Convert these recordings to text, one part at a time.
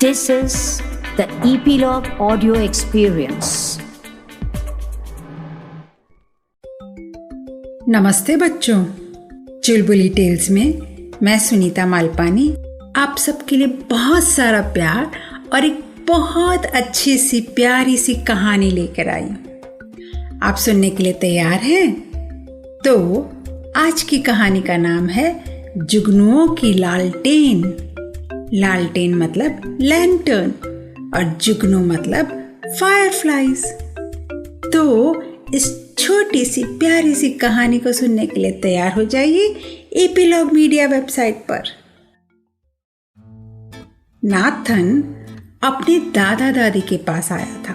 This is the Epilogue Audio Experience. नमस्ते बच्चों, चुलबुली tales में मैं सुनीता मालपानी आप सबके लिए बहुत सारा प्यार और एक बहुत अच्छी सी प्यारी सी कहानी लेकर आई हूँ। आप सुनने के लिए तैयार हैं? तो आज की कहानी का नाम है जुगनुओं की लालटेन। लालटेन मतलब लैंटर्न और जुगनू मतलब फायरफ्लाइज। तो इस छोटी सी प्यारी सी कहानी को सुनने के लिए तैयार हो जाइए एपिलॉग मीडिया वेबसाइट पर। नाथन अपने दादा दादी के पास आया था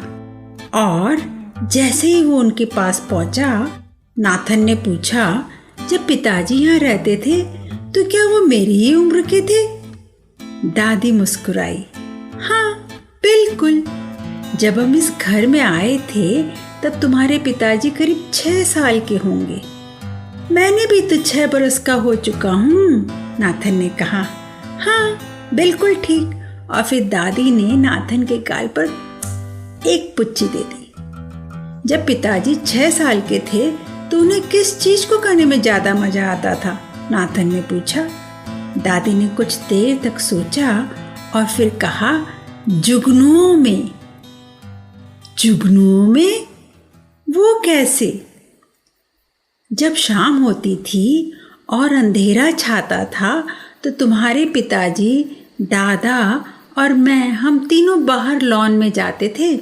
और जैसे ही वो उनके पास पहुंचा, नाथन ने पूछा, जब पिताजी यहाँ रहते थे तो क्या वो मेरी ही उम्र के थे? दादी मुस्कुराई, हाँ बिल्कुल, जब हम इस घर में आए थे तब तुम्हारे पिताजी करीब 6 साल के होंगे। मैंने भी तो 6 बरस का हो चुका हूँ, नाथन ने कहा। हाँ बिल्कुल ठीक। और फिर दादी ने नाथन के गाल पर एक पुच्ची दे दी। जब पिताजी 6 साल के थे तो उन्हें किस चीज को करने में ज्यादा मजा आता था? नाथन ने पूछा। दादी ने कुछ देर तक सोचा और फिर कहा, जुगनुओं में। जुगनुओं में? वो कैसे? जब शाम होती थी और अंधेरा छाता था तो तुम्हारे पिताजी, दादा और मैं, हम तीनों बाहर लॉन में जाते थे।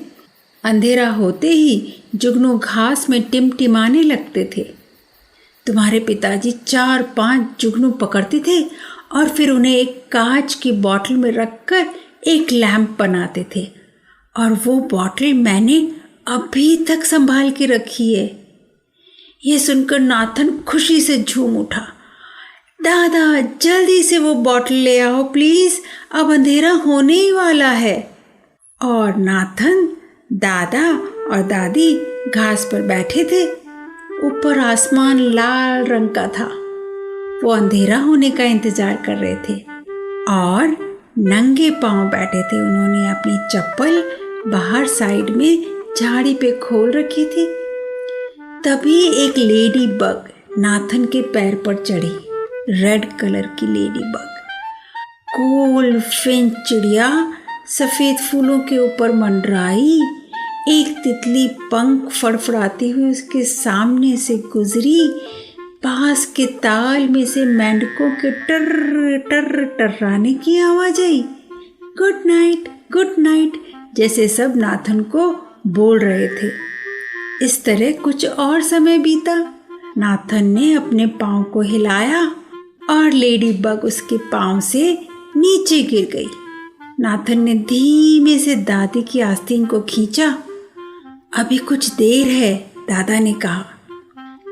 अंधेरा होते ही जुगनू घास में टिमटिमाने लगते थे। तुम्हारे पिताजी 4-5 जुगनू पकड़ते थे और फिर उन्हें एक कांच की बोतल में रखकर एक लैंप बनाते थे, और वो बोतल मैंने अभी तक संभाल के रखी है। ये सुनकर नाथन खुशी से झूम उठा। दादा जल्दी से वो बोतल ले आओ प्लीज, अब अंधेरा होने ही वाला है। और नाथन, दादा और दादी घास पर बैठे थे। ऊपर आसमान लाल रंग का था। वो अंधेरा होने का इंतजार कर रहे थे और नंगे पांव बैठे थे। उन्होंने अपनी चप्पल बाहर साइड में झाड़ी पे खोल रखी थी। तभी एक लेडी बग नाथन के पैर पर चढ़ी। रेड कलर की लेडी बग। गोल फिंच चिड़िया सफेद फूलों के ऊपर मंडराई। एक तितली पंख फड़फड़ाती हुई उसके सामने से गुजरी। पास के ताल में से मेंढकों के टर टर टर्राने की आवाज आई। गुड नाइट जैसे सब नाथन को बोल रहे थे। इस तरह कुछ और समय बीता। नाथन ने अपने पाँव को हिलाया और लेडी बग उसके पाँव से नीचे गिर गई। नाथन ने धीमे से दादी की आस्तीन को खींचा। अभी कुछ देर है, दादा ने कहा।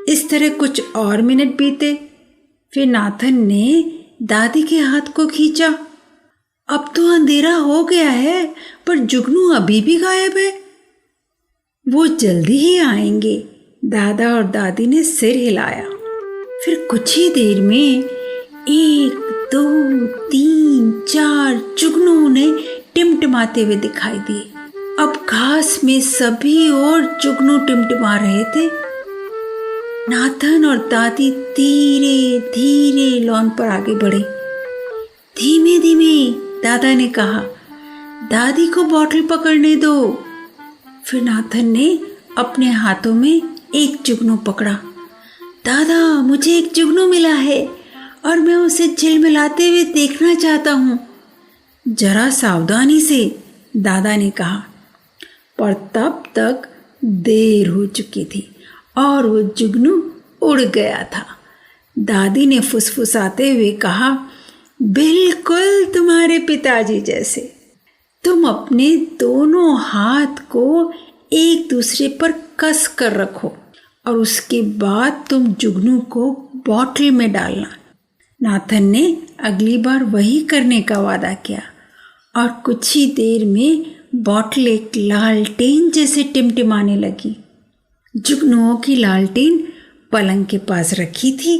इस तरह कुछ और मिनट बीते। फिर नाथन ने दादी के हाथ को खींचा। अब तो अंधेरा हो गया है, पर जुगनू अभी भी गायब है। वो जल्दी ही आएंगे, दादा और दादी ने सिर हिलाया। फिर कुछ ही देर में 1, 2, 3, 4 जुगनू उन्हें टिमटिमाते हुए दिखाई दिए। अब घास में सभी और जुगनू टिमटिमा रहे थे। नाथन और दादी धीरे धीरे लॉन पर आगे बढ़े। धीमे धीमे, दादा ने कहा। दादी को बोतल पकड़ने दो। फिर नाथन ने अपने हाथों में एक जुगनू पकड़ा। दादा, मुझे एक जुगनू मिला है और मैं उसे झिलमिलाते हुए देखना चाहता हूँ। जरा सावधानी से, दादा ने कहा। पर तब तक देर हो चुकी थी और वो जुगनू उड़ गया था। दादी ने फुसफुसाते हुए कहा, बिल्कुल तुम्हारे पिताजी जैसे। तुम अपने दोनों हाथ को एक दूसरे पर कस कर रखो और उसके बाद तुम जुगनू को बोतल में डालना। नाथन ने अगली बार वही करने का वादा किया और कुछ ही देर में बोतल एक लालटेन जैसे टिमटिमाने लगी। जुगनुओं की लालटेन पलंग के पास रखी थी।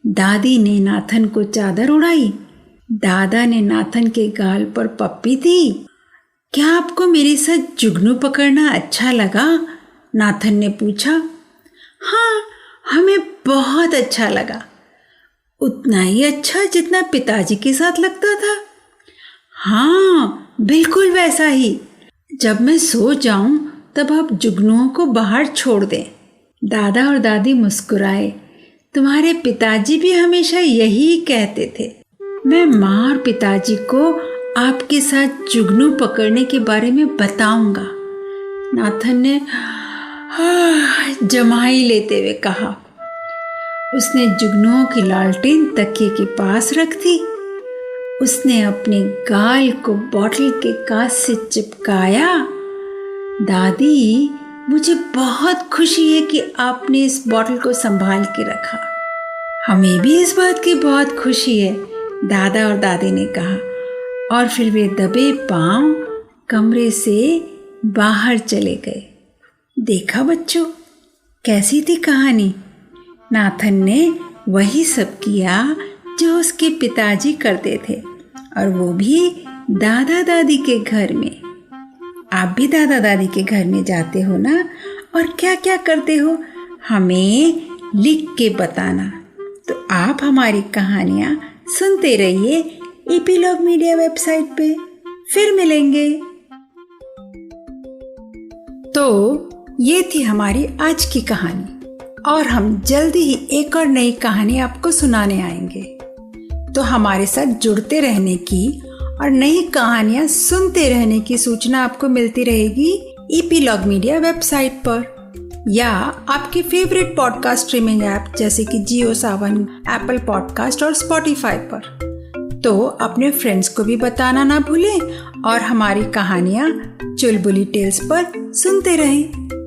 दादी ने नाथन को चादर उड़ाई। दादा ने नाथन के गाल पर पप्पी दी। क्या आपको मेरे साथ जुगनू पकड़ना अच्छा लगा? नाथन ने पूछा। हाँ, हमें बहुत अच्छा लगा, उतना ही अच्छा जितना पिताजी के साथ लगता था। हाँ, बिल्कुल वैसा ही। जब मैं सो जाऊं तब आप जुगनुओं को बाहर छोड़ दें। दादा और दादी मुस्कुराए। तुम्हारे पिताजी भी हमेशा यही कहते थे। मैं माँ और पिताजी को आपके साथ जुगनू पकड़ने के बारे में बताऊंगा, नाथन ने जमाई लेते हुए कहा। उसने जुगनुओं की लालटेन तकिए के पास रख दी। उसने अपने गाल को बॉटल के कांच से चिपकाया। दादी, मुझे बहुत खुशी है कि आपने इस बॉटल को संभाल के रखा। हमें भी इस बात की बहुत खुशी है, दादा और दादी ने कहा। और फिर वे दबे पांव कमरे से बाहर चले गए। देखा बच्चों, कैसी थी कहानी? नाथन ने वही सब किया जो उसके पिताजी करते थे, और वो भी दादा दादी के घर में। आप भी दादा दादी के घर में जाते हो ना, और क्या क्या करते हो हमें लिख के बताना। तो आप हमारी कहानियाँ सुनते रहिए एपीलॉग मीडिया वेबसाइट पे। फिर मिलेंगे। तो ये थी हमारी आज की कहानी, और हम जल्दी ही एक और नई कहानी आपको सुनाने आएंगे। तो हमारे साथ जुड़ते रहने की और नई कहानियाँ सुनते रहने की सूचना आपको मिलती रहेगी एपीलॉग मीडिया वेबसाइट पर, या आपके फेवरेट पॉडकास्ट स्ट्रीमिंग ऐप जैसे कि जियो सावन, एप्पल पॉडकास्ट और स्पॉटिफाई पर। तो अपने फ्रेंड्स को भी बताना ना भूलें, और हमारी कहानियाँ चुलबुली टेल्स पर सुनते रहें।